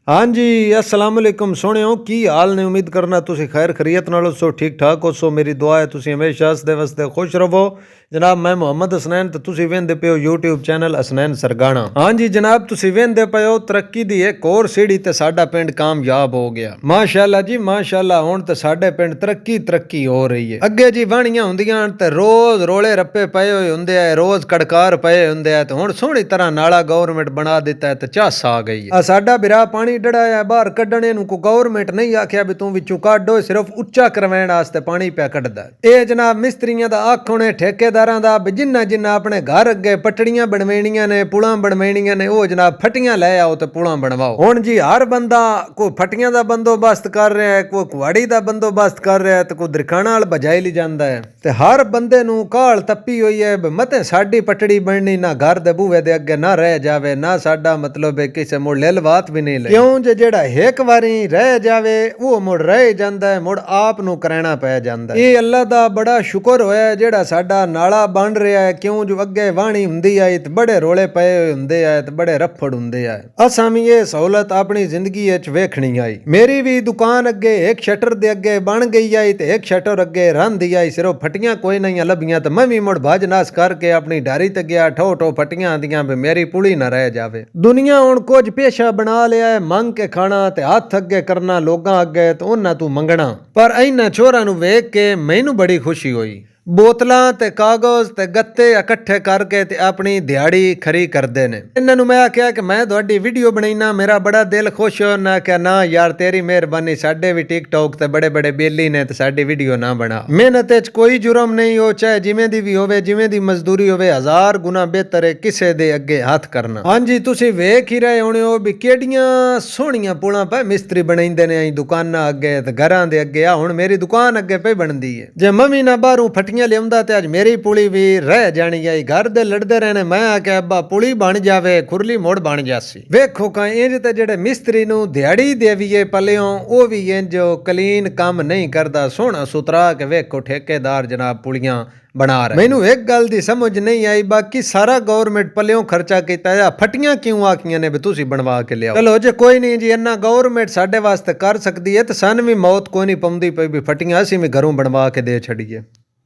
हाँ जी अस्सलाम वालेकुम सोहणियो की हाल ने। उम्मीद करना तुसी खैर खरीयत नाल सो ठीक ठाक हो सो। मेरी दुआ है तुसी हमेशा हसदे वसदे खुश रहो। जनाब मैं मोहम्मद हसनैन तो तुसी वेंदे पे हो यूट्यूब चैनल हसनैन सरगाना। हाँ जी जनाब तुसी वेंदे पे हो तरक्की दी एक और सीढ़ी ते साडा पिंड कामयाब हो गया। माशाअल्लाह जी माशाअल्लाह, हुण ते साडे पिंड तरक्की तरक्की हो रही है। अगे जी वाणियां हुंदियां ते रोज रोले रप्पे पए होए हुंदे आ, रोज कड़कार पए हुंदे आ, ते हुण सोहणी तरह नाला गवर्नमेंट बना दिता है ते चस आ गई है। साडा बिरा पानी डड़ाया बाहर कड्ढने नूं को गवर्नमेंट नहीं आख्या भी तू विचों कड्ढो, सिर्फ उच्चा करवाने वास्ते पानी पे कड्ढदा। ए जनाब मिस्त्रियां दा आख होने ठेकेदारां दा भी जिन्ना जिन्ना अपने घर अगे पटड़ियां बनवाणियां ने पुलां बनवाणियां ने ओ जनाब फटियां लै आओ ते पुलां बनवाओ। हुण जी हर बंदा कोई फटियां दा बंदोबस्त कर रहा है, कोई कुआड़ी दा बंदोबस्त कर रहा है, ते कोई दरखाना वाल बजाई ली जांदा है। ते हर बंदे नूं काल तप्पी होई है भी मते साडी पटड़ी बननी ना घर दे बूहे दे अगे ना रह जावे, ना साडा मतलब है किसे मुड़ लिलवात भी नहीं ले। क्यों जे जेड़ा एक वारी रह जावे वो मुड़ रह जांदा है, मुड़ आप नूं कराना पै जांदा है। ये अल्लाह दा बड़ा शुक्र होया जेड़ा साडा नाला बन रहा है। क्यों जो अगे वाणी हुंदी आई ते बड़े रोले पए हुंदे आए ते बड़े रफड़ हुंदे आए। असां भी ये सहूलत अपनी जिंदगी विच वेखणी आई। मेरी भी दुकान अगे एक शटर दे अगे बन गई आई ते एक शटर अगे रंदी आई, सिर्फ फटियां कोई नहीं लभियां ते मैं भी मुड़ भज नस करके अपनी डारी ते गया ठो ठो फटियां आंदियां भी मेरी पुली ना रह जावे। दुनिया हुण कुछ पेशा बना लिया है, मंग के खाना ते हथ अगे करना लोगां अगे ते उन्हां तू मंगना। पर इन्हां छोरां नूं वेख के मैनू बड़ी खुशी हुई। बोतलां ते कागज ते गत्ते इकट्ठे करके ते अपनी दिहाड़ी खरी करदे ने। इन्हां नूं मैं आख्या कि मैं तुहाडी वीडियो बनाईना, मेरा बड़ा दिल खुश हो। ना क्या ना यार तेरी मेहरबानी, साडे भी टिकटॉक ते बड़े बड़े बेली ने ते साडी वीडियो ना बना। मेहनत च कोई जुर्म नहीं हो, चाहे जिवें दी भी होवे, जिवें दी मजदूरी होवे, 1000 गुना बेहतर है किसे दे अगे हथ करना। हाँ जी तुसी वेख ही रहे होने हो भी केडियां सोहणियां पुलां पे मिस्त्री बनाईंदे ने दुकानां अगे ते घरां दे अगे। आ हुण मेरी दुकान अगे पे बनदी है। जे मम्मी ना बाहरों फटियां लियाउंदा ते अज मेरी पुली भी रह जानी आई। घर दे लड़दे रहने, मैं आख्या अब्बा पुली बन जावे, खुरली मोड़ बन जासी। वेखो का इंज ते जेड़े मिस्त्री नूं दिहाड़ी देवीए पलियों ओ भी इंज क्लीन काम नहीं करदा सोहना सुथरा के वेखो ठेकेदार जनाब पुलियां बना रहे। मैनू एक गल दी समझ नहीं आई, बाकी सारा गवर्नमेंट पलियों खर्चा कीता है, फटियां क्यों आखियां ने भी तुसी बनवा के लियाओ। चलो जे कोई नहीं जी इन्ना गवर्नमेंट साडे वास्ते कर सकदी है ते सन भी मौत कोई नहीं पौंदी पई भी फटियां असीं भी घरों बनवा के दे छड़िए।